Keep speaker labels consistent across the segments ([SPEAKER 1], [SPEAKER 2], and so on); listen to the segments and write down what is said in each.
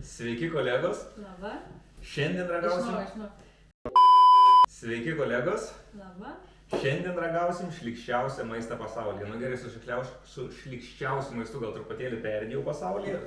[SPEAKER 1] Sveiki kolegos.
[SPEAKER 2] Labą.
[SPEAKER 1] Šiandien ragausim.
[SPEAKER 2] Žinau.
[SPEAKER 1] Sveiki kolegos.
[SPEAKER 2] Labą.
[SPEAKER 1] Šiandien ragausim šlykščiausią maistą pasaulyje. Nu gerai, su šlykščiausiu maistu gal truputėlį perdėjau pasaulyje.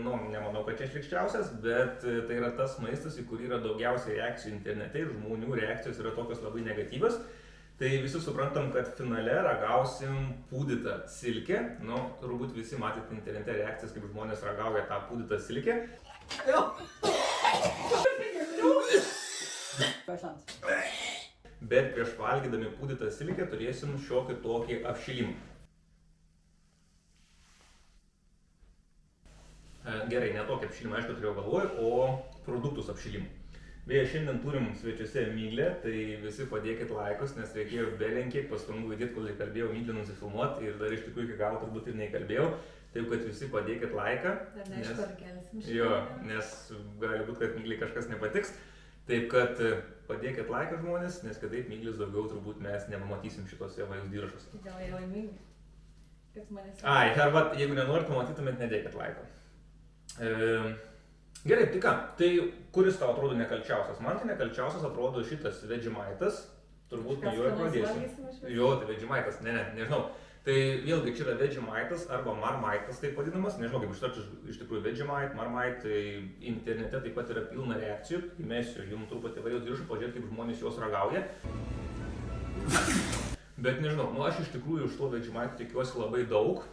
[SPEAKER 1] Nemanau, kad čia šlykščiausias, bet tai yra tas maistas, į kurį yra daugiausiai reakcijų internete ir žmonių reakcijos yra tokios labai negatyvios. Tai visi suprantam, kad finale ragausim pūdytą silkę. Turbūt visi matėte internete reakcijas, kaip žmonės ragauja tą pūdytą silkę. Bet prieš valgydami pūdytą silkę turėsim šiokį tokį apšilimą. Gerai, ne tokį apšilimą, aišku, turėjau galvoj, o produktus apšilimą. Beje, šiandien turim svečiuose Miglę, tai visi padėkit laikus, nes reikėjo belenkiek pastangų įdėti, kol įkalbėjau Miglę nusifilmuoti ir dar iš tikrųjų iki galo turbūt ir neįkalbėjau. Taip, kad visi padėkit laiką.
[SPEAKER 2] Dar neaišku, ar kelsim šitą.
[SPEAKER 1] Jo, nes gali būti, kad Miglei kažkas nepatiks. Taip, kad padėkit laiką žmonės, nes kitaip Miglės daugiau turbūt mes nepamatysim šitose vaizdo įrašuose.
[SPEAKER 2] Gal jau laimingi. Kas manęs...
[SPEAKER 1] Ai, arba jeigu nenorit pamatytumėt, nedėkit laiko. Gerai, tai ką, tai kuris tau atrodo nekalčiausias? Man tai nekalčiausias atrodo šitas Vegemaitas, turbūt nuo jo ir pradėsim. Jo, tai Vegemaitas, nežinau. Tai vėlgi čia yra Vegemaitas arba Marmaitas taip vadinamas, nežinau kaip ištarti iš tikrųjų Vegemite, Marmite, tai internete taip pat yra pilna reakcijų, įmesiu jums truputį vaizdo įrašą, pažiūrėti kaip žmonės juos ragauja. Bet nežinau, aš iš tikrųjų iš to Vegemite tikiuosi labai daug.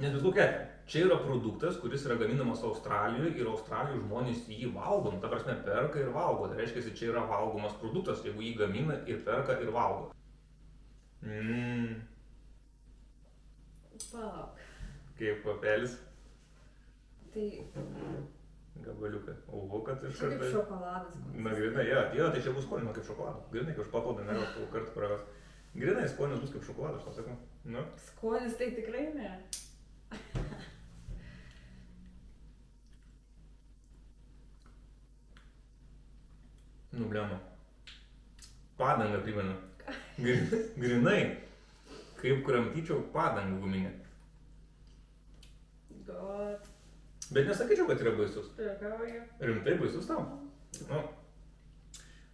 [SPEAKER 1] Nes bet kokia, čia yra produktas, kuris yra gaminamas Australijoje ir Australijoje žmonės jį valgo, ta prasme perka ir valgo. Tai reiškia, čia yra valgomas produktas, jeigu jį gamina ir perka ir valgo.
[SPEAKER 2] Palauk.
[SPEAKER 1] Kaip papelis.
[SPEAKER 2] Tai...
[SPEAKER 1] Gabaliuką. Oho, kad iš
[SPEAKER 2] karto... Kaip šokoladas.
[SPEAKER 1] Na, grinai, jo, tai čia bus skonis kaip šokoladas. Grinai, kaip špatodą nėra kartą pragas. Grinai, skonis bus kaip šokoladas, aš sakau. Nu.
[SPEAKER 2] Skonis tai tikrai ne.
[SPEAKER 1] Nu, blema. Padangą primenu. Grinai. Kaip kramtyčiau padangą guminę.
[SPEAKER 2] God.
[SPEAKER 1] Bet nesakyčiau, kad yra baisus.
[SPEAKER 2] Pirkauju.
[SPEAKER 1] Rimtai baisus tau? Nu.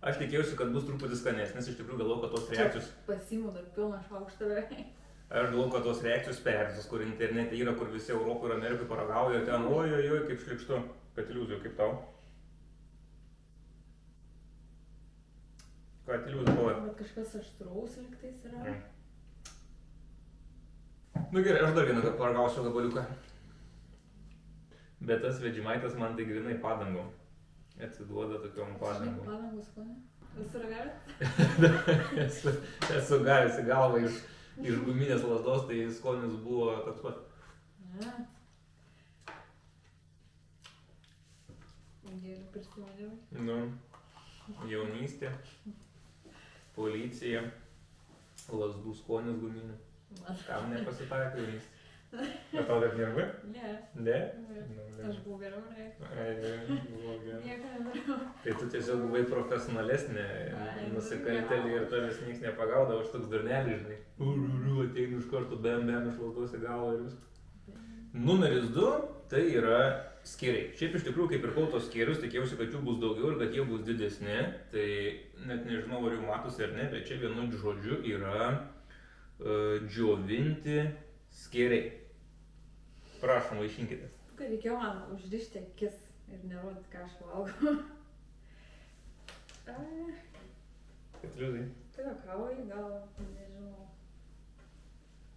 [SPEAKER 1] Aš tikėjausi, kad bus truputį skanesnis, iš tikrųjų galvoju, kad tos reakcijos...
[SPEAKER 2] Pasiimu dar pilną šaukštą beveik.
[SPEAKER 1] Aš galvoju, kad tos reakcijos perėsis, kur internete yra, kur visi Europoje ir Amerikoje paragauja, ten ojojoj, kaip šlikštu. Katiliūzijų, kaip tau? Katiliūzijų, pavai.
[SPEAKER 2] Bet kažkas aštraus liktais yra.
[SPEAKER 1] Nu gerai, aš dar vieną paragausiu gabaliuką. Bet tas Vegemaitas man tai grinai padangom. Atsiduoda tokiom padangom.
[SPEAKER 2] Padangų skonį? Esu ragavęs?
[SPEAKER 1] Esu gavęs į galvą iš guminės lazdos, tai skonis buvo toks pat.
[SPEAKER 2] Gėlių prisiminiau.
[SPEAKER 1] Nu, jaunystė, policija, lazdų skonis guminių. Kam nepasitaiko jaunystė? Bet tau dar nervai?
[SPEAKER 2] Ne.
[SPEAKER 1] Ne?
[SPEAKER 2] Aš buvau geriau, ne.
[SPEAKER 1] Buvo gerai.
[SPEAKER 2] Nieko nedariau.
[SPEAKER 1] Tai tu tiesiog buvai profesionalesnė nusikaltėlė ir tavęs nieks nepagaudavo, aš toks durnelis, žinai. Ateinu iš karto, bem, išvaltausi galvą ir viską. Numeris 2 tai yra skėriai. Šiaip iš tikrųjų, kai pirkau tos skėrius, tikėjausi, kad jų bus daugiau ir kad jie bus didesni. Tai net nežinau, ar jų matosi ar ne, bet čia vienu žodžiu yra džiovinti skėriai. Prašom, vaišinkitės.
[SPEAKER 2] Kad reikėjo man užrišti akis ir nerodyti, ką aš valgau.
[SPEAKER 1] Kad liūdai.
[SPEAKER 2] Tai juokauju, gal, nežinau.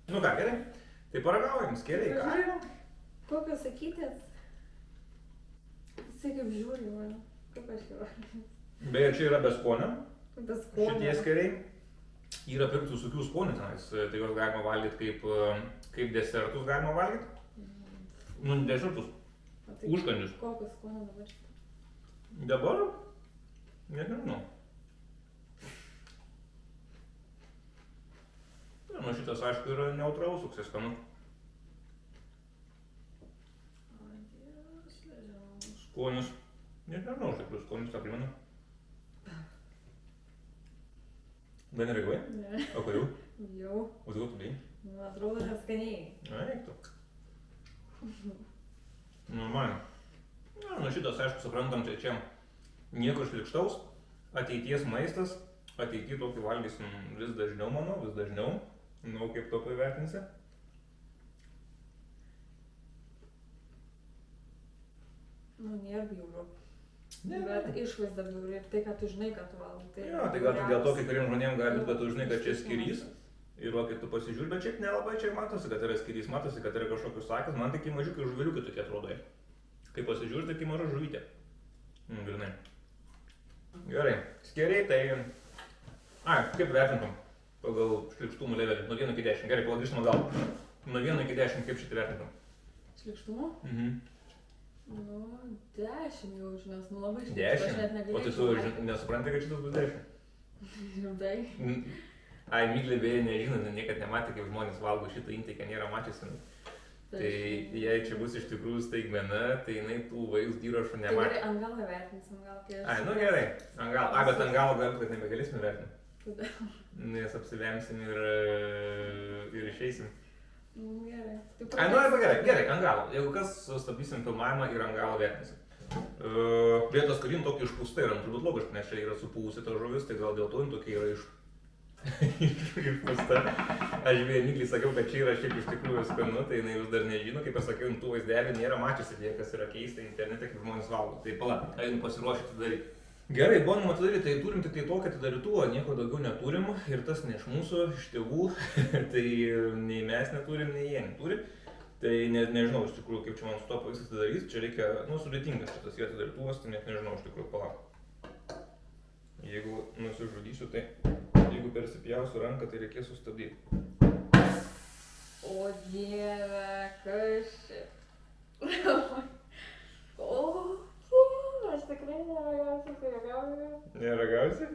[SPEAKER 1] Nu ką, gerai. Tai paragaujam, skėriai, ką?
[SPEAKER 2] Kokios sakytės? Jisai kaip žiūri man, kaip aš jau.
[SPEAKER 1] Beje, čia yra be skonio.
[SPEAKER 2] Be skonio.
[SPEAKER 1] Šitie skėriai yra pirkti visokių skonių tenais. Tai juos galima valgyti kaip desertus galima valgyti. Nu, desertus. Užkandžius.
[SPEAKER 2] Kokios skonio dabar šitą?
[SPEAKER 1] Dabar? Nežinau. Nu, šitas aišku yra neutralus, toksai skanu. Skonis. Nežinau, iš tikrųjų skonis tą primenu. Bet nereagavai?
[SPEAKER 2] Ne.
[SPEAKER 1] O kodėl?
[SPEAKER 2] Jau.
[SPEAKER 1] O kodėl tu bijai?
[SPEAKER 2] Man atrodo, neskaniai.
[SPEAKER 1] Eik tu. Normaliai. Na, nu šitas, aišku, suprantam, čia nieko šlikštaus, ateities maistas, ateityje tokį valgysim vis dažniau, manau, vis dažniau. Nu, kaip to įvertinsi?
[SPEAKER 2] Nu, nėra bjauru. Bet išvaizda bjauri ir tai, kad tu žinai, kad tu valgai. Tai
[SPEAKER 1] Jo, tai gal dėl to kai kuriem žmonėm gali būti, kad tu žinai, kad čia skirys. Ir va, kai tu pasižiūri, bet šiaip nelabai čia matosi, kad yra skirys, matosi, kad yra kažkokius sakęs, man tik mažiukai žuveliukai tokie atrodo. Kai pasižiūri, tai maža žuvytė. Grinai. Gerai, skeriai tai... Ai, kaip vertintum pagal šlikštumų levelį? Nuo 1 iki 10. Gerai, grįžtam atgal. Nuo 1 iki 10 kaip šitą vertintum?
[SPEAKER 2] Šlikštumo? Nu, 10 jau žinos, nu labai šlikštų.
[SPEAKER 1] 10?
[SPEAKER 2] Aš net negalėjau.
[SPEAKER 1] O tai tu nesupranti, kad šitas bus 10?
[SPEAKER 2] Rimtai?
[SPEAKER 1] Ai, Miglė beje nežino, niekad nematė, kaip žmonės valgo šitą intaiką, nėra mačiusi. Tai jei čia bus iš tikrųjų staigmena, tai jinai tų vaizdo įrašų
[SPEAKER 2] Tai
[SPEAKER 1] nematė.
[SPEAKER 2] gerai, ant galo vertinsim, gal kai aš...
[SPEAKER 1] Ai, nu gerai, ant galo. Ai, bet ant galo gal, kad nebegalėsim vertinti.
[SPEAKER 2] Tada.
[SPEAKER 1] Nes apsivemsim ir išeisim.
[SPEAKER 2] Nu, gerai.
[SPEAKER 1] Ai, nu arba gerai, ant galo. Jeigu kas, sustabdysim filmavimą ir ant galo vertinsim. Vietos karin tokia išpūsta yra, turbūt logiška, nes čia yra supūvusi ta žuvis, tai gal dėl to jin tokia yra išpūsta. Aš beje Miglį sakiau, kad čia yra šiaip iš tikrųjų skanu, tai jinai vis dar nežino, kaip aš sakiau, tų vaizdelių nėra mačiusi, tie, kas yra keista internete, kaip žmonės valgo. Tai pala, einu pasiruošę atidaryti. Gerai, bandom atidaryti, tai turim tik tai tokį atidarytuvą, nieko daugiau neturim ir tas ne iš mūsų, iš tėvų, tai nei mes neturim, nei jie neturi. Tai nežinau iš tikrųjų, kaip čia man su to pavyks atidaryti, čia reikia, nu, sudėtingas šitas atidarytuvas, tai net nežinau iš tikrųjų, pala. Jeigu nusižudysiu, tai jeigu persipjausiu ranką, tai reikės sustabdyti.
[SPEAKER 2] O dieve, kas čia? Aš tikrai neragausiu, kai ragauju.
[SPEAKER 1] Neragausi?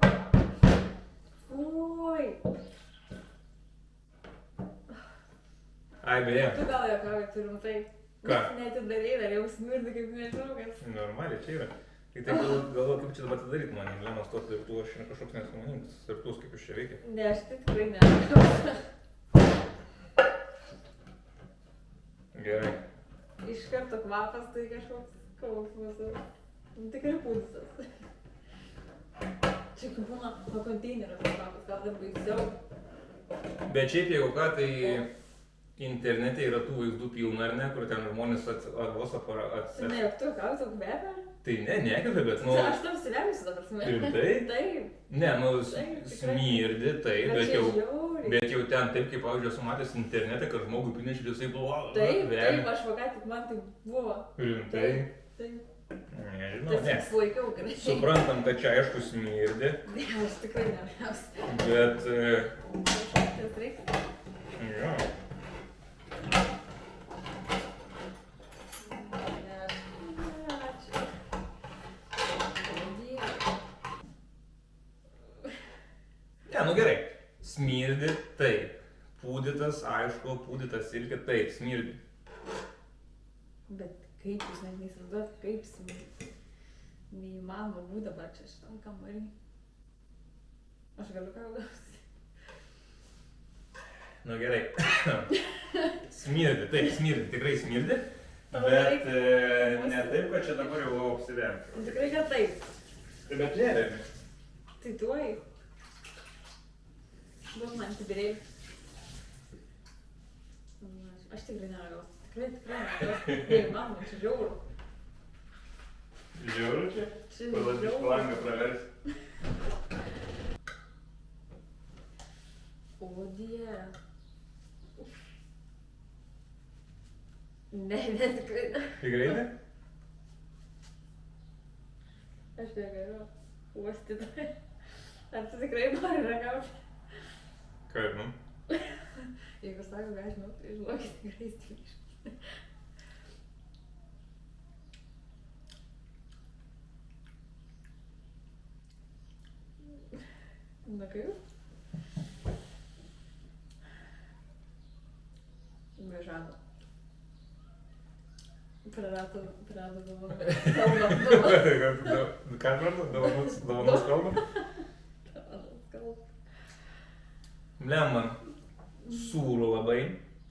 [SPEAKER 2] Ui.
[SPEAKER 1] Ai, beje.
[SPEAKER 2] Tu gal juokauji, tu rimtai.
[SPEAKER 1] Ką?
[SPEAKER 2] Netidarei, dar jau smirdi kaip nežinau kas.
[SPEAKER 1] Normaliai, čia yra. Tai taip galvoju, kaip čia dabar atidaryti man, Lemas to atidarytuvo, aš kažkoks nesąmoningas, atidarytuvas kaip iš čia veikia.
[SPEAKER 2] Ne, aš tai tikrai neragausiu.
[SPEAKER 1] Gerai.
[SPEAKER 2] Iš karto kvapas tai kažkoks skausmas. Tikrai pūsas. Čia kaip būna nuo konteinerio kvapas, gal dar baisiau.
[SPEAKER 1] Bet šiaip jeigu ką, tai internete yra tų vaizdų pilna, ar ne, kur ten žmonės vos
[SPEAKER 2] Tai ne, juk tu gausi tau kvepia?
[SPEAKER 1] Tai ne, nekvepia, bet nu...
[SPEAKER 2] Aš tam siversiu dabar smėlį.
[SPEAKER 1] Rimtai?
[SPEAKER 2] Taip.
[SPEAKER 1] Ne, nu
[SPEAKER 2] Taip, tikrai.
[SPEAKER 1] smirdi, taip,
[SPEAKER 2] Bet
[SPEAKER 1] bet
[SPEAKER 2] čia
[SPEAKER 1] jau...
[SPEAKER 2] žiauriai.
[SPEAKER 1] Bet jau ten taip, kaip pavyzdžiui, esu matęs internete, kad žmogui prinešė visai buvo...
[SPEAKER 2] Taip, taip, aš va ką tik man tai buvo.
[SPEAKER 1] Rimtai?
[SPEAKER 2] Taip.
[SPEAKER 1] Nežinau,
[SPEAKER 2] Tas
[SPEAKER 1] ne.
[SPEAKER 2] laikiau gerai.
[SPEAKER 1] Suprantam, kad čia aišku smirdi,
[SPEAKER 2] Ne, aš tikrai neragausiu.
[SPEAKER 1] bet...
[SPEAKER 2] Tas reikia.
[SPEAKER 1] Jo. Ne, nu gerai. Smirdi, taip. Pūdytas, aišku, pūdytas silkė, taip, smirdi.
[SPEAKER 2] Bet kaip jūs net neįsivaizduojat, kaip smirdi. Neįmanoma būt dabar čia šitam kambarį. Aš galiu ką gausi.
[SPEAKER 1] Nu gerai. Smirdi, taip, smirdi, tikrai smirdi. Bet ne taip, kad čia dabar jau apsiverti.
[SPEAKER 2] Tikrai, kad taip.
[SPEAKER 1] Bet ne,
[SPEAKER 2] Tai tuoj. Duok man kibirėlį. Aš tikrai neragausiu. Tikrai neragausiu. Neįmanoma, čia žiauru.
[SPEAKER 1] žiauru čia.
[SPEAKER 2] Čia
[SPEAKER 1] Palas iš
[SPEAKER 2] žiauru.
[SPEAKER 1] langą pravers.
[SPEAKER 2] O dieve. Ne, tikrai ne.
[SPEAKER 1] Tikrai ne?
[SPEAKER 2] Aš negaliu uostyti. Ar tu tikrai nori ragauti?
[SPEAKER 1] Kaip, nu?
[SPEAKER 2] Jeigu sako, ką žinau, tai žinokit tikrai stipriai. Na kaip? Bežano. Prarado dovaną.
[SPEAKER 1] Ką vardu? Dovanos kalbą? Blem man. Sūrų labai.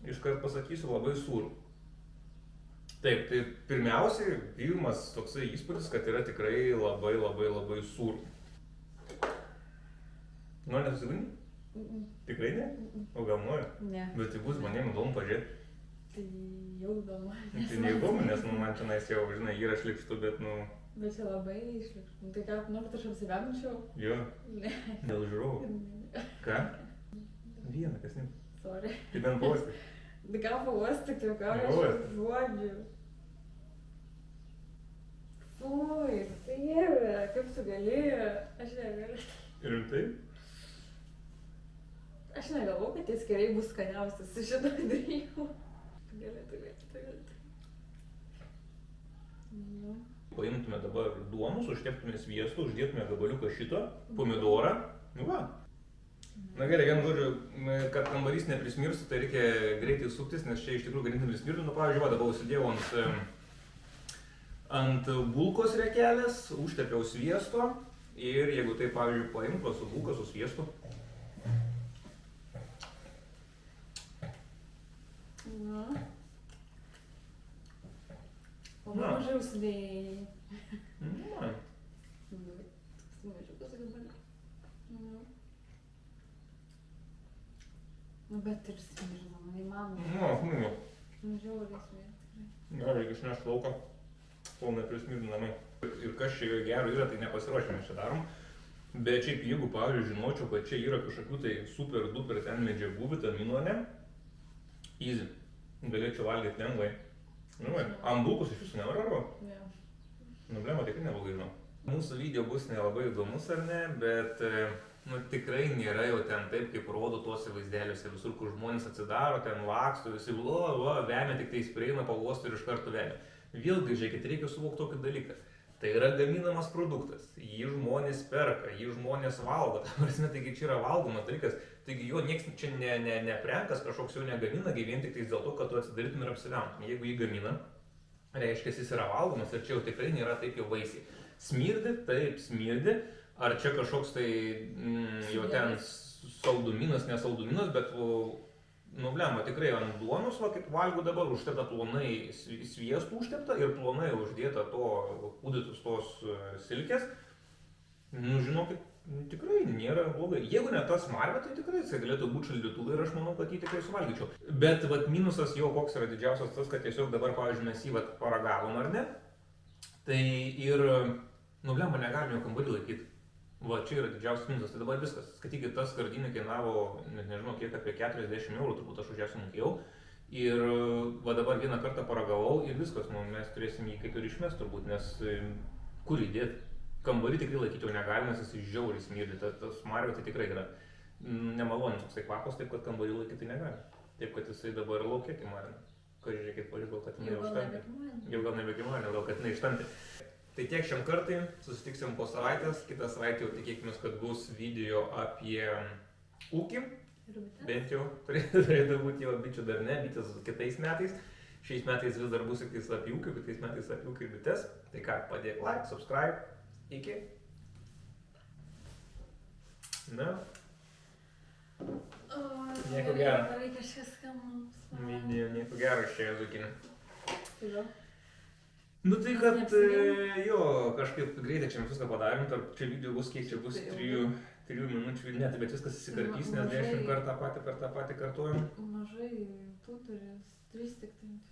[SPEAKER 1] Iškart pasakysiu, labai sūrų. Taip, tai pirmiausiai, pirmas toksai įspūdis, kad yra tikrai labai sūru. Nori nesusigundyti? Tikrai ne? O gal nori?
[SPEAKER 2] Ne.
[SPEAKER 1] Bet tai bus žmonėm įdomu pažiūrėti.
[SPEAKER 2] Tai jau įdomu.
[SPEAKER 1] Tai neįdomu, nes man čionais jau, žinai, yra šlykštu, bet
[SPEAKER 2] Bet čia labai išlikštų. Nu, tai ką, nori, kad aš apsiveminčiau?
[SPEAKER 1] Jo,
[SPEAKER 2] Ne.
[SPEAKER 1] dėl žiūrovų. Ką? Vieną, kas ne?
[SPEAKER 2] Sorry.
[SPEAKER 1] Tai bent pauostai.
[SPEAKER 2] Tai ką pauostai, tai ką aš
[SPEAKER 1] Pauostai.
[SPEAKER 2] žodžiu. Fui, Dieve, kaip tu gali? Aš negaliu.
[SPEAKER 1] Rimtai?
[SPEAKER 2] Aš negalvau, kad tie skeriai bus skaniausias iš šito dalyko. Tu gali. Nu.
[SPEAKER 1] Paimtume dabar duonus, užteptume sviestu, uždėtume gabaliuką šito, pomidorą. Nu va. Na gerai, vien žodžiu, kad kambarys neprismirstų, tai reikia greitai suktis, nes čia iš tikrųjų ganėtinai prismirtų. Nu, pavyzdžiui, va, dabar užsidėjau ant bulkos riekelės, užtepiau sviesto ir jeigu tai, pavyzdžiui, paimtų su bulka, su sviestu.
[SPEAKER 2] Na. O mažai užsidėjai.
[SPEAKER 1] Na.
[SPEAKER 2] Toks mažiukas gabaliukas. Nu, bet ir smirna, neįmanoma.
[SPEAKER 1] Nu.
[SPEAKER 2] Mažiau reikės tikrai.
[SPEAKER 1] Gerai, reikia išnešti lauką, kol neprismirtų namai. Ir kas čia gero yra, tai nepasiruošėme čia darom. Bet šiaip jeigu, pavyzdžiui, žinočiau, kad čia yra kažkokių tai super duper ten medžiagų, vitaminų, ne? Easy. Galėčiau valgyti lengvai. Nu, ant bulkos iš jūsų nenori arba?
[SPEAKER 2] Ne.
[SPEAKER 1] Nu, blema, tikrai neblogai žinau. Mūsų video bus nelabai įdomus ar ne, bet nu, tikrai nėra jau ten taip, kaip rodo tuose vaizdeliuose visur, kur žmonės atsidaro, ten laksto, visi vemia, tik tai įsprieina, pavosto ir iš karto vemia. Vėlgi, žiūrėkit, reikia suvokti tokį dalyką. Tai yra gaminamas produktas, jį žmonės perka, jį žmonės valgo, taigi čia yra valgomas dalykas, taigi jo nieks čia neprenkas, kažkoks jo negamina, vien tik vien dėl to, kad tu atsidarytum ir apsiventum. Jeigu jį gamina, reiškia, jis yra valgomas ir čia jau tikrai nėra taip jau vaisiai. Smirdi, taip smirdi, ar čia kažkoks tai jau ten salduminas, nesalduminas, bet nu blema, tikrai ant duonos, va, kaip valgo dabar, užtepta plonai sviestų užtepta ir plonai uždėta to pūdytus tos silkės. Nu, žinokit, tikrai nėra blogai. Jeigu ne tas smarvė, tai tikrai jisai galėtų būti šaldytuvai ir aš manau, kad jį tikrai suvalgyčiau. Bet vat minusas jo koks yra didžiausias tas, kad tiesiog dabar, pavyzdžiui, mes jį vat paragavom ar ne, tai ir, nu blema, negalim jo kambarį laikyti. Va, čia yra didžiausias minusas, tai dabar viskas. Skatykit, tas skardinė kainavo, nežinau kiek, apie 40 eurų, turbūt aš už ją sumokėjau. Ir va dabar vieną kartą paragavau ir viskas, nu, mes turėsim jį kaip ir išmest turbūt, nes kur įdėti? Kambarį tikrai laikyti jau negalime, nes jis žiauriai smirdi, tas smarvė tai tikrai yra nemalonis toksai kvapas, taip kad kambarį laikyti negali. Taip kad jisai dabar laukia kimarina. Ką žiūrėkit, pažiūrėjau, kad jinai užtantė. Jau gal nebekimarina, gal kad jinai ištantė. Tai tiek šiam kartui, susitiksim po savaitės, kitą savaitę jau tikėkime, kad bus video apie ūkį, bent jau turėtų būti jau bičių dar ne, bitės kitais metais, šiais metais vis dar bus tik apie ūkį, kitais metais apie ūkį ir bites, tai ką, padėk like, subscribe, iki. Na, nieko gero.
[SPEAKER 2] Reikia kažkas skambus.
[SPEAKER 1] Video, nieko gero šioje zukinė.
[SPEAKER 2] Kodėl?
[SPEAKER 1] Nu tai kad, jo, kažkaip greitai čia mes viską padarėm, tarp čia video bus kiek čia bus 3 minučių, ne, tai bet viskas įsikarpys, nes 10 kartą per tą patį kartuojam.
[SPEAKER 2] Mažai, tu turi 3 tik tai.